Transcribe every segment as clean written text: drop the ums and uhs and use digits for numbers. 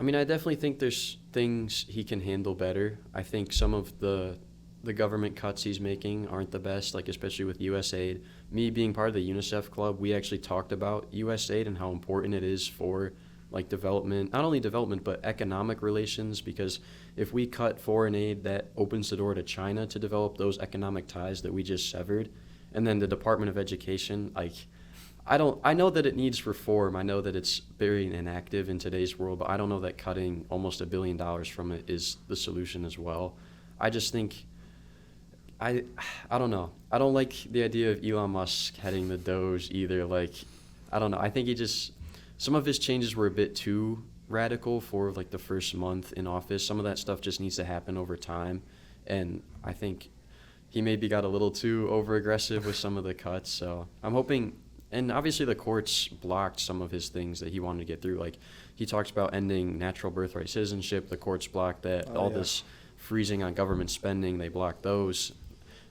mean, I definitely think there's things he can handle better. I think some of the government cuts he's making aren't the best, like especially with USAID. Me being part of the UNICEF club, we actually talked about USAID and how important it is for like development, not only development but economic relations, because if we cut foreign aid, that opens the door to China to develop those economic ties that we just severed. And then the Department of Education, like I know that it needs reform. I know that it's very inactive in today's world, but I don't know that cutting almost $1 billion from it is the solution as well. I just think I I don't know. I don't like the idea of Elon Musk heading the Doge either. Like I don't know. I think he just some of his changes were a bit too radical for like the first month in office. Some of that stuff just needs to happen over time, and I think he maybe got a little too over aggressive with some of the cuts. So I'm hoping, and obviously the courts blocked some of his things that he wanted to get through. Like he talks about ending natural birthright citizenship. The courts blocked that. Oh All yeah. this freezing on government spending, they blocked those.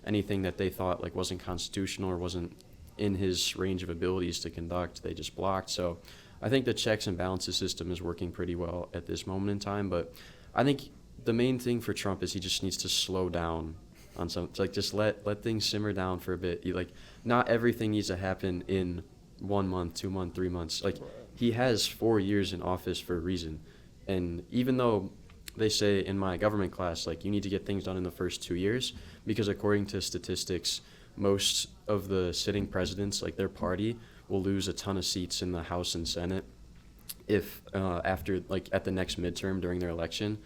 Anything that they thought like wasn't constitutional or wasn't in his range of abilities to conduct, they just blocked. So I think the checks and balances system is working pretty well at this moment in time. But I think the main thing for Trump is he just needs to slow down on some, like just let things simmer down for a bit. Like not everything needs to happen in 1 month, 2 months, 3 months. Like he has 4 years in office for a reason, and even though they say in my government class like you need to get things done in the first 2 years, because according to statistics, most of the sitting presidents, like their party, will lose a ton of seats in the House and Senate if after like at the next midterm during their election.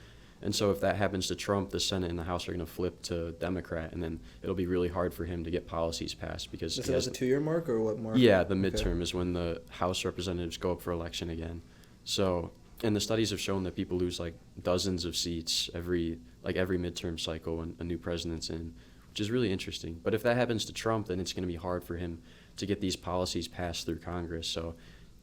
And so if that happens to Trump, the Senate and the House are going to flip to Democrat, and then it'll be really hard for him to get policies passed because Is he it has, as a 2 year mark or what mark? yeah, the Okay. midterm is when the House representatives go up for election again. So, and the studies have shown that people lose like dozens of seats every midterm cycle when a new president's in, which is really interesting. But if that happens to Trump, then it's going to be hard for him to get these policies passed through Congress. So,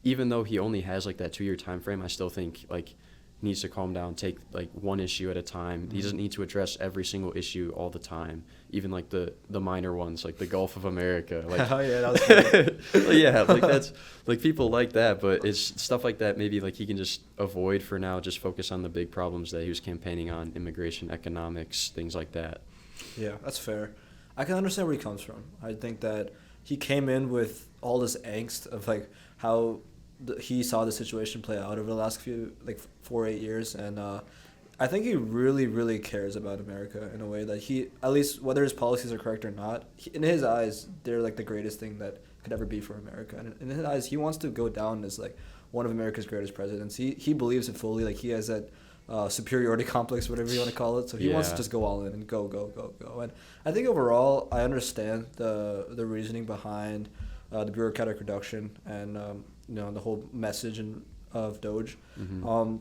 even though he only has like that 2 year time frame, I still think like he needs to calm down, take like one issue at a time. He doesn't need to address every single issue all the time, even like the minor ones, like the Gulf of America. Like, Oh yeah, that was funny. yeah, like that's like people like that, but it's stuff like that maybe like he can just avoid for now, just focus on the big problems that he was campaigning on: immigration, economics, things like that. Yeah, that's fair. I can understand where he comes from. I think that he came in with all this angst of like how he saw the situation play out over the last few like 4 8 years, and I think he really really cares about America in a way that he, at least whether his policies are correct or not, in his eyes they're like the greatest thing that could ever be for America. And in his eyes, he wants to go down as like one of America's greatest presidents. He believes it fully. Like he has that superiority complex, whatever you want to call it. So he wants to Yeah. just go all in and go. And I think overall, I understand the reasoning behind the bureaucratic reduction and the whole message of Doge. Hmm.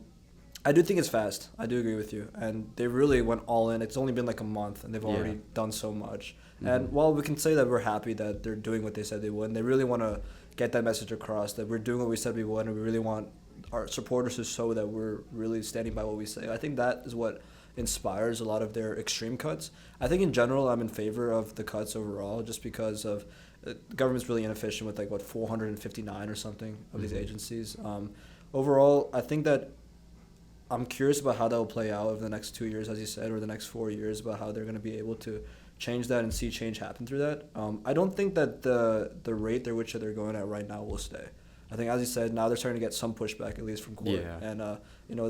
I do think it's fast. I do agree with you, and they really went all in. It's only been like a month, and they've already Yeah. done so much. Mhm. And while we can say that we're happy that they're doing what they said they would, and they really want to get that message across that we're doing what we said we would, and we really want our supporters to show that we're really standing by what we say. I think that is what inspires a lot of their extreme cuts. I think in general, I'm in favor of the cuts overall, just because of the government's really inefficient with like what 459 or something of these Mhm. agencies. Overall, I think that I'm curious about how that will play out over the next 2 years, as you said, or the next 4 years, about how they're going to be able to change that and see change happen through that. I don't think that the rate at which they're going at right now will stay. I think, as you said, now they're starting to get some pushback, at least from court, Yeah. and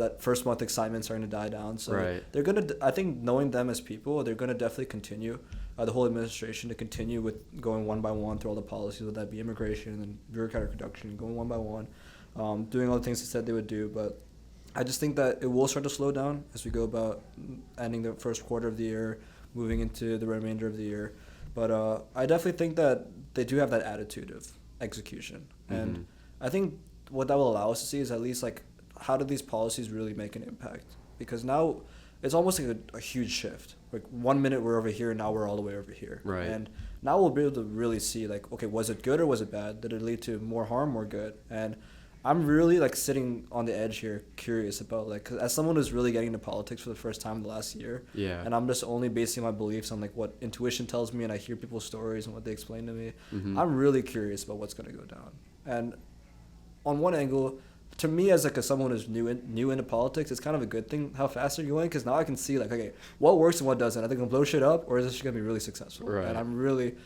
that first month excitement's starting to die down. So Right. they're gonna. I think knowing them as people, they're gonna definitely continue. The whole administration to continue with going one by one through all the policies, whether that be immigration and bureaucratic reduction, going one by one, doing all the things they said they would do, but. I just think that it will start to slow down as we go about ending the first quarter of the year, moving into the remainder of the year. But I definitely think that they do have that attitude of execution. And Mhm. I think what that will allow us to see is at least like how do these policies really make an impact? Because now it's almost like a huge shift. Like 1 minute we're over here, now we're all the way over here. Right. And now we'll be able to really see like, okay, was it good or was it bad? Did it lead to more harm or good? And I'm really like sitting on the edge here, curious about like, 'cause as someone who's really getting into politics for the first time in the last year, Yeah. and I'm just only basing my beliefs on like what intuition tells me, and I hear people's stories and what they explain to me. Mhm. I'm really curious about what's gonna go down. And on one angle, to me as like someone who's new into politics, it's kind of a good thing how fast they're going because now I can see like, okay, what works and what doesn't. Are they gonna blow shit up or is this gonna be really successful? Right. And I'm really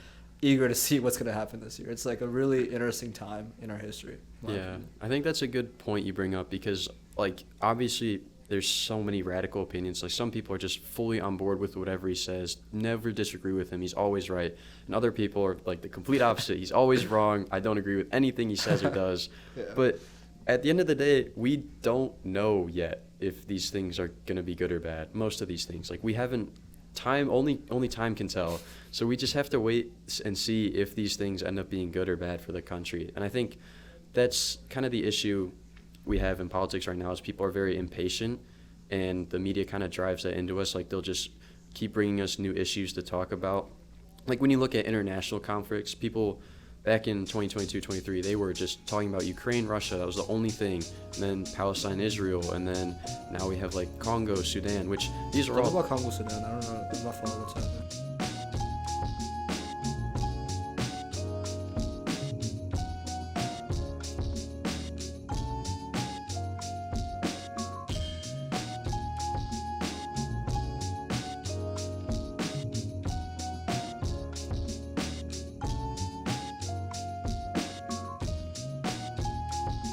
eager to see what's gonna happen this year. It's like a really interesting time in our history. in my Yeah, opinion. I think that's a good point you bring up because, like, obviously there's so many radical opinions. Like, some people are just fully on board with whatever he says, never disagree with him. He's always right. And other people are like the complete opposite. He's always wrong. I don't agree with anything he says or does. Yeah. But at the end of the day, we don't know yet if these things are going to be good or bad. Most of these things, like, we haven't only time can tell. So we just have to wait and see if these things end up being good or bad for the country. And I think that's kind of the issue we have in politics right now is people are very impatient, and the media kind of drives that into us. Like, they'll just keep bringing us new issues to talk about. Like, when you look at international conflicts, people back in 2022, 23, they were just talking about Ukraine, Russia. That was the only thing. And then Palestine, Israel. And then now we have, like, Congo, Sudan, which these are Talk all... about Congo Sudan. I don't know. I'm not following what's happening.